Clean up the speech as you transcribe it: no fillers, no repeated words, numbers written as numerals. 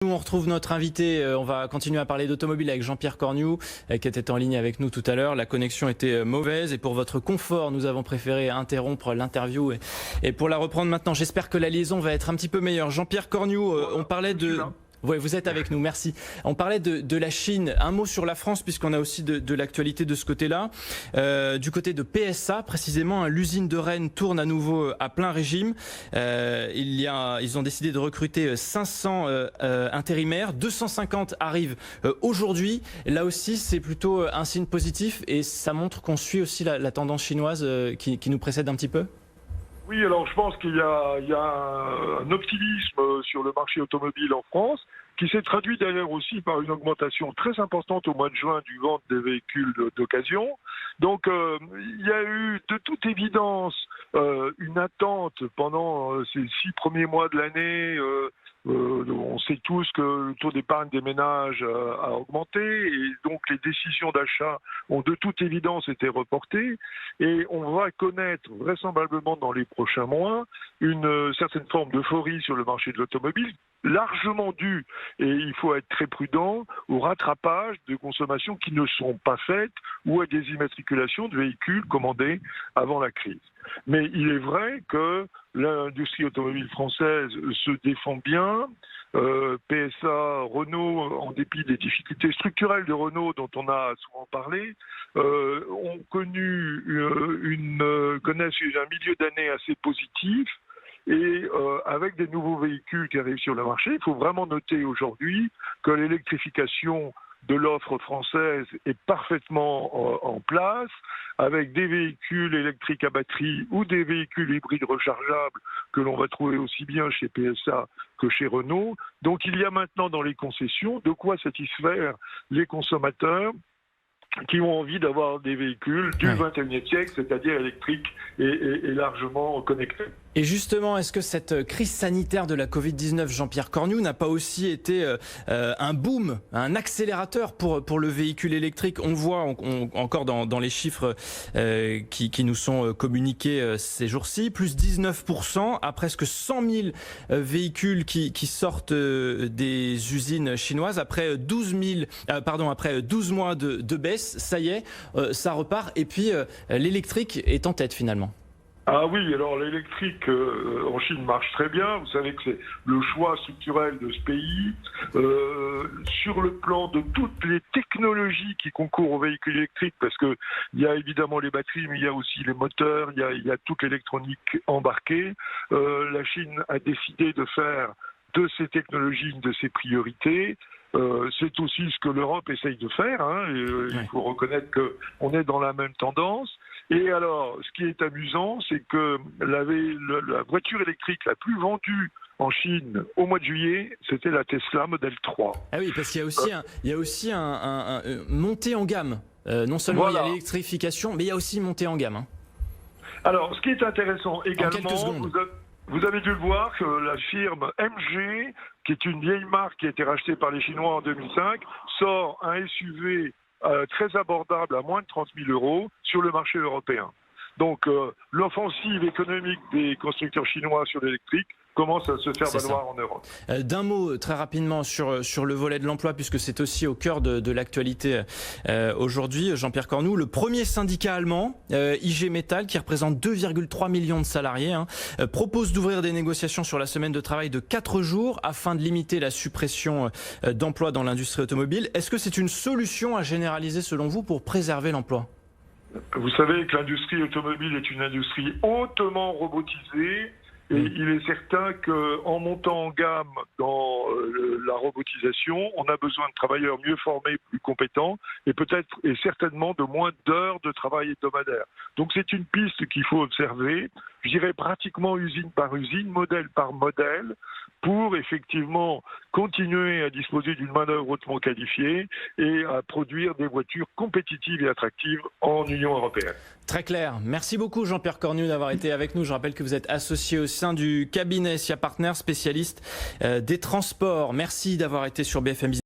Nous, on retrouve notre invité, on va continuer à parler d'automobile avec Jean-Pierre Cornu, qui était en ligne avec nous tout à l'heure. La connexion était mauvaise et pour votre confort, nous avons préféré interrompre l'interview et pour la reprendre maintenant. J'espère que la liaison va être un petit peu meilleure. Jean-Pierre Cornu, on parlait de... Oui, vous êtes avec nous, merci. On parlait de la Chine. Un mot sur la France, puisqu'on a aussi de l'actualité de ce côté-là. Du côté de PSA, précisément, l'usine de Rennes tourne à nouveau à plein régime. Ils ont décidé de recruter 500 intérimaires. 250 arrivent aujourd'hui. Là aussi, c'est plutôt un signe positif et ça montre qu'on suit aussi la tendance chinoise qui nous précède un petit peu. Oui, alors je pense qu'il y a un optimisme sur le marché automobile en France, qui s'est traduit d'ailleurs aussi par une augmentation très importante au mois de juin du vente des véhicules d'occasion. Donc il y a eu de toute évidence une attente pendant ces 6 premiers mois de l'année. On sait tous que le taux d'épargne des ménages a augmenté et donc les décisions d'achat ont de toute évidence été reportées et on va connaître vraisemblablement dans les prochains mois une certaine forme d'euphorie sur le marché de l'automobile, largement due, et il faut être très prudent, au rattrapage de consommations qui ne sont pas faites ou à des immatriculations de véhicules commandés avant la crise. Mais il est vrai que l'industrie automobile française se défend bien. PSA, Renault, en dépit des difficultés structurelles de Renault dont on a souvent parlé, connaissent un milieu d'année assez positif. Et avec des nouveaux véhicules qui arrivent sur le marché, il faut vraiment noter aujourd'hui que l'électrification de l'offre française est parfaitement en place, avec des véhicules électriques à batterie ou des véhicules hybrides rechargeables que l'on va trouver aussi bien chez PSA que chez Renault. Donc il y a maintenant dans les concessions de quoi satisfaire les consommateurs qui ont envie d'avoir des véhicules du XXIe siècle, c'est-à-dire électriques et largement connectés. Et justement, est-ce que cette crise sanitaire de la Covid-19, Jean-Pierre Cornu, n'a pas aussi été un boom, un accélérateur pour le véhicule électrique? On voit encore dans les chiffres qui nous sont communiqués ces jours-ci, plus 19% à presque 100 000 véhicules qui sortent des usines chinoises après 12 mois de baisse. Ça y est, ça repart. Et puis, l'électrique est en tête finalement. Ah oui, alors l'électrique en Chine marche très bien. Vous savez que c'est le choix structurel de ce pays. Sur le plan de toutes les technologies qui concourent aux véhicules électriques, parce qu'il y a évidemment les batteries, mais il y a aussi les moteurs, il y a toute l'électronique embarquée. La Chine a décidé de faire de ces technologies une de ses priorités. C'est aussi ce que l'Europe essaye de faire. Il faut reconnaître qu'on est dans la même tendance. Et alors, ce qui est amusant, c'est que la voiture électrique la plus vendue en Chine au mois de juillet, c'était la Tesla Model 3. Ah oui, parce qu'il y a aussi un montée en gamme. Non seulement il y a l'électrification, mais il y a aussi montée en gamme. Alors, ce qui est intéressant également, vous avez dû le voir que la firme MG, qui est une vieille marque qui a été rachetée par les Chinois en 2005, sort un SUV très abordable à moins de 30 000 € sur le marché européen. Donc l'offensive économique des constructeurs chinois sur l'électrique commence à se faire valoir en Europe. D'un mot très rapidement sur le volet de l'emploi, puisque c'est aussi au cœur de l'actualité aujourd'hui, Jean-Pierre Cornu, le premier syndicat allemand, IG Metall, qui représente 2,3 millions de salariés, propose d'ouvrir des négociations sur la semaine de travail de 4 jours afin de limiter la suppression d'emplois dans l'industrie automobile. Est-ce que c'est une solution à généraliser selon vous pour préserver l'emploi ? Vous savez que l'industrie automobile est une industrie hautement robotisée. Et il est certain qu'en montant en gamme dans la robotisation, on a besoin de travailleurs mieux formés, plus compétents, et peut-être et certainement de moins d'heures de travail hebdomadaire. Donc c'est une piste qu'il faut observer, je dirais pratiquement usine par usine, modèle par modèle, pour effectivement continuer à disposer d'une main-d'œuvre hautement qualifiée et à produire des voitures compétitives et attractives en Union européenne. Très clair. Merci beaucoup Jean-Pierre Cornu d'avoir été avec nous. Je rappelle que vous êtes associé au sein du cabinet SIA Partners, spécialiste des transports. Merci d'avoir été sur BFM Business.